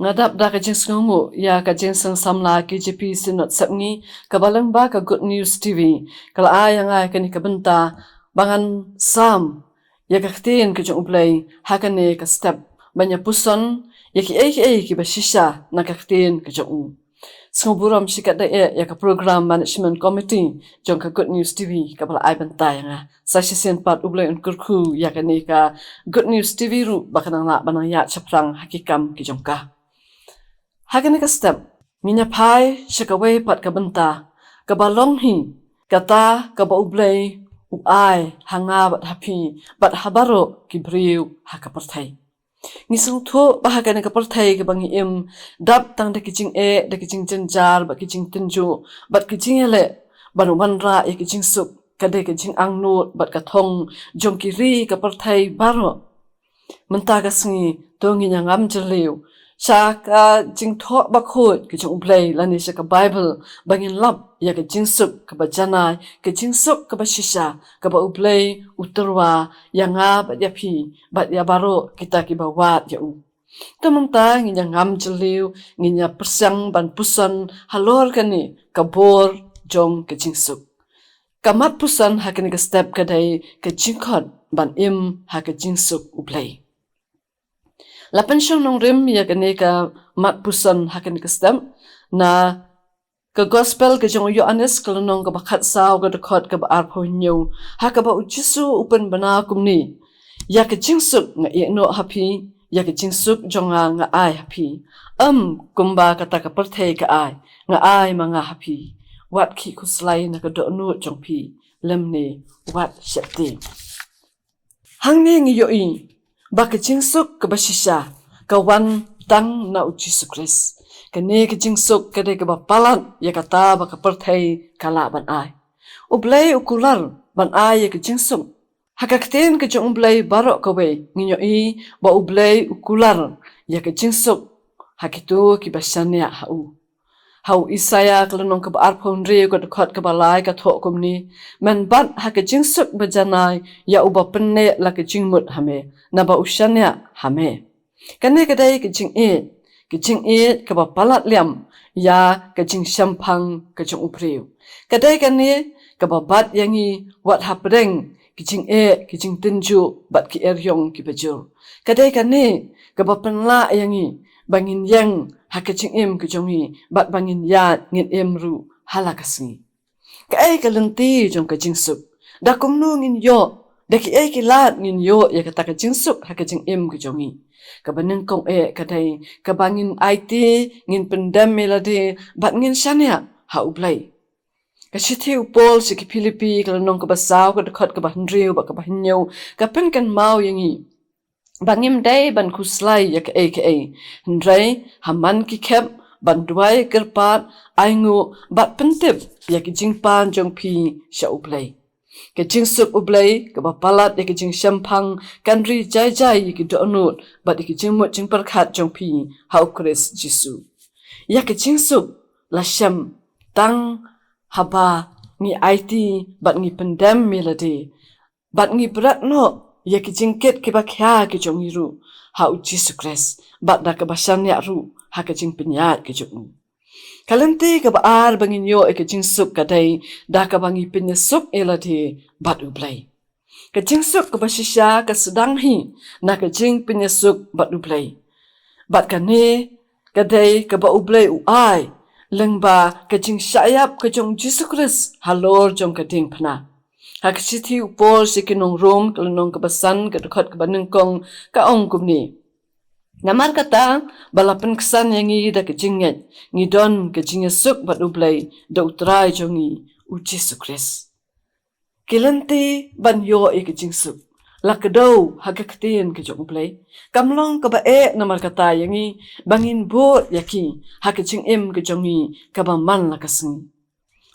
Ngadap da ka jing sngu ya ka jing sang samla K.J.P Synod Sepngi kabalang ba ka Good News TV kala ayang ay kani ka benta bangan sam ya ka ktien ka jong Blei hakane ka step banya puson ya ki bashisha na ka ktien ka jong Sngewburam sikat da ya ka program management committee jong ka Good News TV ka bala ay benta yang sa sisen pat U Blei un kurku ya kani ka Good News TV ru bakanang la banang ya chaprang hakikam ki jong ka Hakane ka step, minya pai, shakaway pat ka benta, ka balong hi, kata ka ba U Blei, u ai, hanga bat happy, bat habaro ki briu haka pertai. Ngisung tu bahagane ka pertai ka bangi dap tang da kijing da kijing jenjar, bat kijing tenju, bat kijing ele, banu manra ya kijing sup, kade kijing angnut, bat katong, jong kiri ka pertai baro. Menta ka sngi, dongi nyangam jeliu, Shaka jingthmu bakut ke jong Blei lani shaka Bible bangin lap ya ke jingsuk ke bajanai ke jingsuk ke bashisha ke ba U Blei uterwa yang bat ya pi bat ya baro kita ki bawat ya u. Tementa nginya ngam jeliu nginya persang ban pusan halor kani ke bor jong ke jingsuk. Kamat pusan hakani ke step kadai ke jingkot ban ha ke jingsuk U Blei. Lapan syong nong rim ya kene ka mat pusan hakan ke stem na ke gospel ke jong Ioannis kalau nong ke bakat saw ke dekot ke baar ponyo ha ke ba U Jisu upen bana kumni ya ke jingsuk nga no happy ya ke jingsuk jonga nga ai happy kumba kata ke perthei ka ai nga ai manga happy wat ki kuslai na ke do nu jong pi lemne wat shepti hangne ngi yo i ba ke jingsuk ke bashisha ka wan tang na U Jisu Khrist kene ke jingsuk kade ke ba palat ya kata ba ke perthei kala ban ai U Blei ukular ban ai ya ke jingsuk haka ktien ke jong Blei barok ka we nginyo i ba U Blei ukular ya ke jingsuk hakitu ki basanya hau Isaya kelenong ke ba arpon ri ko dekot ke balai ka thok kumni men bat haka jingsuk bajanai ya uba penne la ke jingmut hame na ba ushanya hame kane kadai ke jing e ke ba palat liam ya ke jing shampang ke jong upriu kadai kane ke ba bat yangi wat hapreng ke jing tenju bat ki eryong ki bajur kadai kane ke ba penla yangi bangin yang haka jing ke jongi bat bangin ya ngin ru halakasngi kai ka lenti jong ka jingsuk da kumno ngin yo da ki lat ngin yo ya kata ka jingsuk haka jing ke jongi ka baneng kong kadai ka bangin IT ngin pendam melade bat ngin shania ha U Blei ka shithi upol si ki Philippi ka nong ka basaw ka dekot ka bahnriu ba ka bahnyo ka pen kan mau yangi bangim dai ban kuslai ya ka ndrai haman ki khep ban duai kerpat aingu bat pentip ya ki jingpan jong pi sha U Blei ke jingsuk U Blei ke bapalat ya ke jing shampang kanri jai ki donut bat ki jingmut jing perkhat jong pi ha U Khrist Jisu ya ke jingsuk la sham tang haba ni IT bat ngi pendam melade bat ngi berat no ya ki jingket ki bakya ki jong iru ha U Jisu Khrist bat da ke basan ya ru ha ke jing penyat ki jong kalente ke baar bangin yo ke jingsuk kadai da ka bangi penyesuk elade bat U Blei ke jingsuk ke bashisha ke sedang hi na ke jing penyesuk bat U Blei bat kane kadai ke ba U Blei u ai lengba ke jing syayap ke jong Jisu Khrist halor jong ke ding pna hak sithi upol sikinong rom kelenong ke basan ke dekot ke banengkong ka ong kumni Namar kata balapan kesan yang da ke jinget ngidon ke jingesuk bat U Blei da utrai jongi U Jisu Khrist kilenti ban yo ke jingsuk la kedo haka ktien ke jong U Blei kamlong ke ba namar kata yangi bangin bot yaki haka jing ke jongi ka ba man la kasngi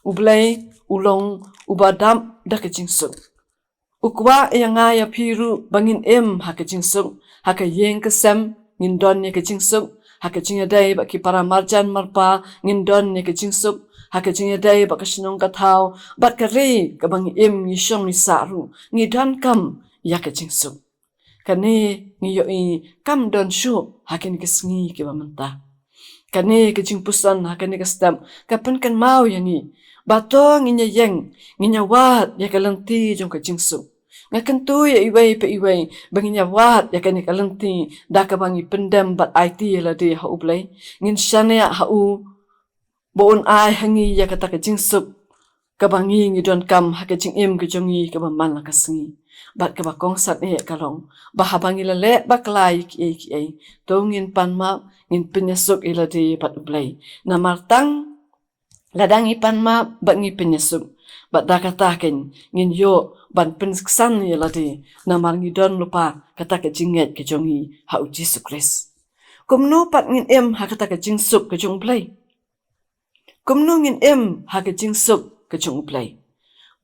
U Blei ulong ubadam da ke jingsuk ukwa yang ya piru bangin haka jingsuk haka yeng kesem ngindon ni ke jingsuk haka jingadai ba ki para marjan marpa ngindon ni ke jingsuk haka jingadai ba ka sinong ka thau bat ka re ka bang ni shong ni saru ngidon kam ya ke jingsuk Kane ngiyo I kam don shu hakin ke sngi ke bamenta. Kane ke jingpuson hakin ke stem kapan kan mau yangi. Bato nginya yeng nginya wat ya kalenti jong ke jingsu. Ngakan tu ya iwei pe iwei banginya wat ya kane kalenti da ka bangi pendem bat IT la de ha U Blei. Ngin shania ha U bon ai hangi ya kata ke jingsu. Kabangi ngidon kam ha ke jingim ke jongi ke manla ka sngi. Bat ka bakong sat kalong bahabangi lele baklai ki to ngin panma ngin penyesuk iladi bat U Blei na martang ladangi panma bat ngi penyesuk bat dakataken ngin yo ban pensksan iladi na mar ngidon lupa kata ke jinget ke jongi ha U Jisu Khrist kumno pat ngin ha kata ke jingsuk ke jong Blei kumno ngin ha ke jingsuk ke jong Blei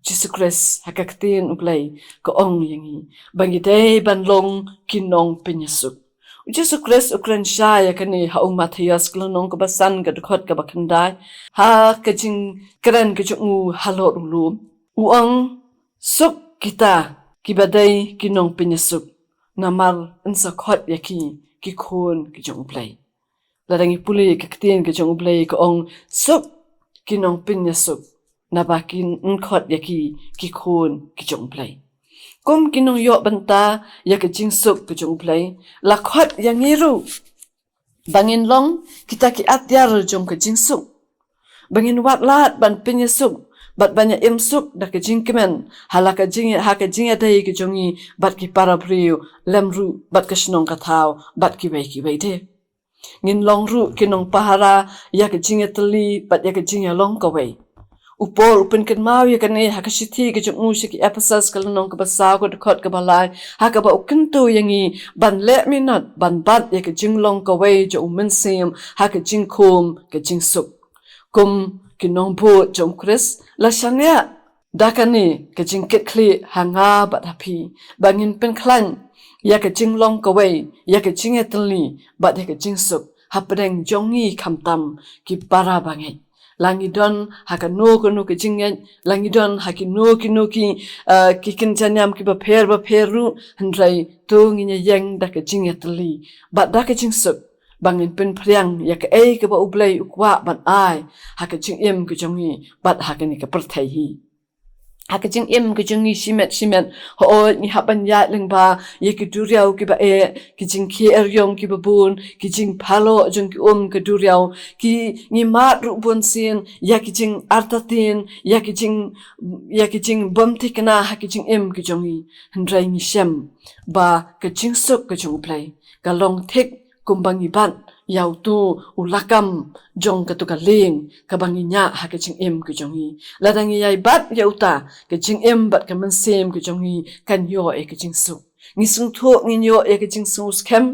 Jisu Khrist Ka Ktien U Blei ko ong yangi bangi day banlong kinong penyesuk Jisu Khrist ukran shaya kani ha Matthias klonong ko basan ka dukot ka bakandai ha ka jing kran ka jungu halot ulum uang suk kita kibadai kinong penyesuk namar insakot yaki kikon ki jong Blei ladangi puli Ka Ktien ka jong Blei ko ong suk kinong penyesuk nabakin ngkot yaki kikon ki jong Blei kum kinong yo banta ya ke jingsuk ke jong Blei lakhot yang ngiru bangin long kita ki atyar jong ke jingsuk bangin watlat ban penyesuk bat banyak imsuk da ke jingkemen halaka jing ha ke jing dai ke jongi bat ki para priu lemru bat ke snong ka thau bat ki wei de ngin long ru kinong pahara ya ke jing teli bat ya ke jing long ka wei upol upen kan mau ya kan ha ka sithi ke jong shiki episode kalonong ka basa ko khot ka balai ha ka ba ukentu yangi ban le minot ban bat ya ke jinglong ka wei jo mynsiem ha ka jingkum ka jingsuk kum kinong bu jong Khrist la shania dakani ka jingket kli hanga bat hapi bangin pen klan ya ka jinglong ka wei ya ka jingetli bat ya ka jingsuk hapdeng jongi khamtam ki para bangai langidon hakano kono ke jingen langidon hakino kino ki kikin janyam ki ba peru handrai to nginya yang da ke jingetli bat da ke jingsuk bangin pen priang ya ke ke ba U Blei ukwa ban ai ha ke jingim ke jongi bat ha ke ni ke perthai hi ha ke jingim ke jongi simet ho ni haban ya lengba ye ke duriau ki ba ki jingki eryong ki ba bun ki jing phalo jong ki ke duriau ki ni ma ru bun sin ya ki jing artatin ya ki jing bom tikna ha ki jingim ke jongi handrai ni syem ba ke jingsuk ke jong Blei ka long thik kumbangi ban yau tu ulakam jong katuka ling kabanginya ha ke jingim ke jongi ladangi yai bat yauta ke jingim bat ke mynsiem ke jongi kan yo ke jingsuk ngisung thu nginyo ke jingsu skem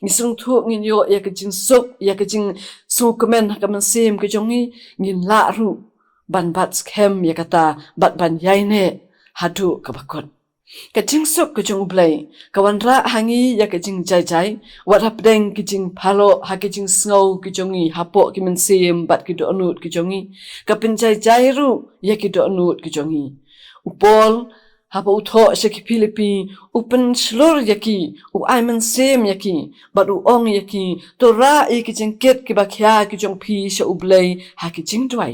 ngisung thu nginyo ke jingsuk ke jing su kemen ha ke mynsiem ke jongi ngin la ru ban bat skem kata bat ban yai ne hadu ke bakot ka jingsuk ke jong Blei kawanra hangi ya ke jing jai wat hapdeng ke jing phalo ha ke jing sngau ke jongi hapo ke mynsiem bat ke donut ke jongi ka penjai ru ya ke donut ke jongi upol hapa utho se ki Philippi upen slur yaki u ai mynsiem yaki bat u ong yaki to ra ke jingket ke bakhya ke jong phi se U Blei ha ke jing dwai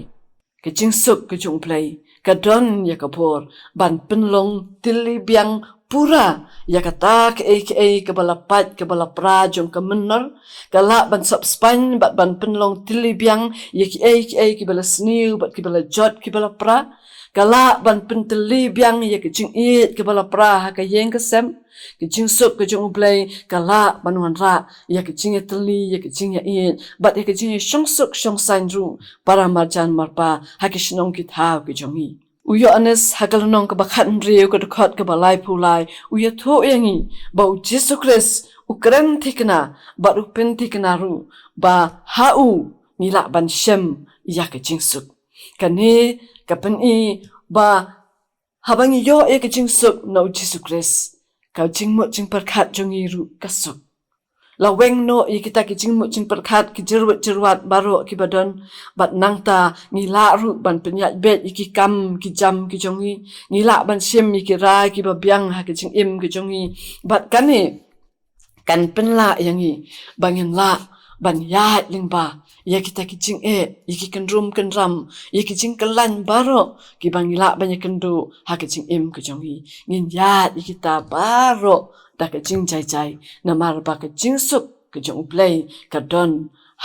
ke jingsuk ke jong Blei kadon ya kapor ban penlong tili biang pura ya kata ke balapat ke balapra jong ke menor kala ban subspan bat ban penlong tili biang ya ke balasniu bat ke balajot ke balapra kala ban penteli biang ya ke jingit ke balapra ha ke yeng ke sem ke jingsuk ke jong Blei kala banuan ra ya ke jingeteli ya ke jingit bat ya ke jing shongsuk shongsan ru para marjan marpa ha ke shnong ki thau ke jongi Ioannis hakalonong ka bakhan riu ka dukot ka balai pulai uya tho yangi ba U Jisu Khrist ukran tikna ba upen tikna ru ba hau nila ban shem ya ke jingsuk kani kapen ba habangi yo ke jingsuk na U Jisu Khrist ka jingmo jingperkhat jongi ru kasuk laweng no i kita ki jingmu jing perkhat ki jerwat baro ki badon bat nangta ngila ru ban penyat bet iki kam ki jam ki jongi ngila ban syiem ki rai ki babyang ha ki jingim ki jongi bat kane kan penla yangi bangin la ban yat lingba ya kita ki jing iki kendrum kendram iki jing kelan baro ki bangila banyak kendu ha ki jingim ki jongi ngin yat kita baro da ke jing jai namar ba ke jing sup ke jong blei ka don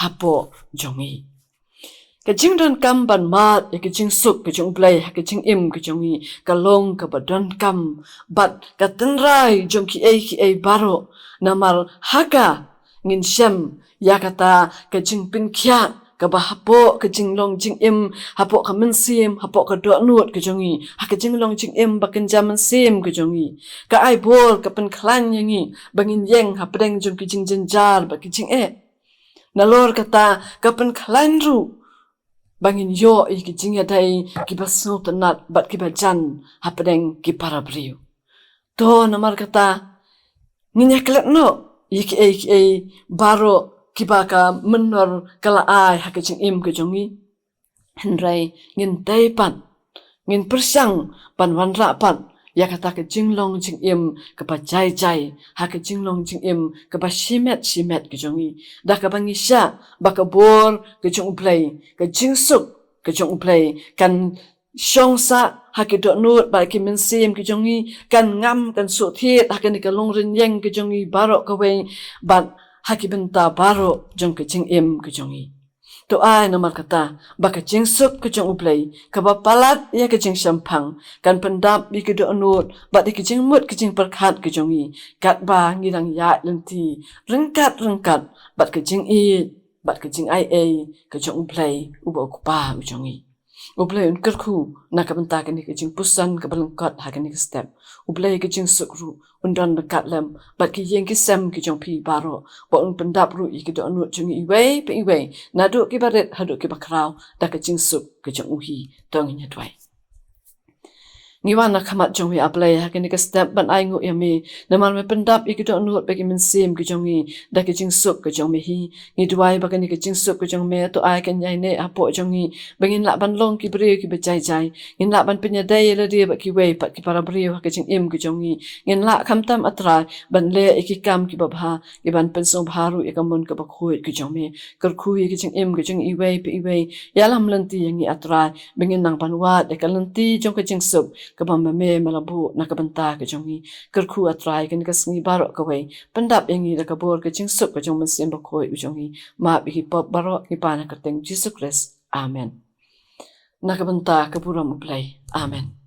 hapo jongi ke jing don kam ban mat ke jing sup ke jong blei ke jing im ke jongi ka long ka ba don kam bat ka tenrai jong ki e baro namar haga ngin syem ya kata ke jing pin kya ka ba hapo ke jing long jing im hapo ka mynsiem hapo ka do nut ke jongi ha ke jing long jing im ba kynja mynsiem ke jongi ka ai bol ka pen klan yangi bangin yeng ha pedeng jong ki jing jenjar ba ki jing nalor kata ka pen klan ru bangin yo ki jing ya dai ki ba sno tanat bat ki ba jan ha pedeng ki para briu to namar kata ninya klet no iki baro kibaka menor kala ai ha ke jing im ke jongi henrai ngin dai pan ngin persang pan wanra pan ya kata ke jinglong jing im ke pa jai ha ke jinglong jing im ke pa simet ke jongi da ka bangisha ba ka bor ke jong play ke jing suk ke jong play kan shongsa ha ke do nut ba ki mynsiem ke jongi kan ngam kan su thiet ha ke ni ka long rin yeng ke jongi baro ka wei ban ha ki benta baro jong ke jing im ke jongi to ai namar kata ba ka jing sup ke jong play ka ba palat ya ke jing sampang kan pendap bi ke do nut ba ki jing mut ke jing perkhat ke jongi kat ba ngirang ya lenti rengkat bat ke jing bat ke jing ai ke jong play u ba ku pa u jongi U Blei un kerku na ka benta ka ni ka jingpuson ka lyngkot ha ka ni ka step U Blei ka jing sukru un don dekat lem bat ki yeng ki sem ki jong pi baro ba un pendap ru I ki do anu jong iwei na do ki baret ha do ki bakrau da ka jing suk ka jong uhi tong nya dwai ngiwana khamat jong wi ablei ha ka ni ka step ban ai ngu yami namal me pendap I ki do anu ba ki mynsiem ki jong I da ka jing suk ka jong me hi ngi dwai ba ka ni ka jing suk ka jong me to ai kan yai ne apo jong I bangin la ban long ki bre ki ba jai ngin la ban penya dai la dia ba ki wei pat ki para bre ha ka jing im ki jong I ngin la kham tam atra ban le ki kam ki ba bha ki ban pen song bharu I ka mon ka ba khoi ki jong me kar khu ki jing im ki jong iwei ya lam lanti yang I atra bangin nang ban wa de ka lanti jong ka jing suk ka ba me malabu na ka banta ka jong I kar khu atra ka ni ka sngi baro ka wei pendap yang I da ka bor ka jing suk ka jong mynsiem ba khoi u jong I ma bi ki pop baro ki pa na kyrteng U Khrist amen na ka banta ka buram U Blei amen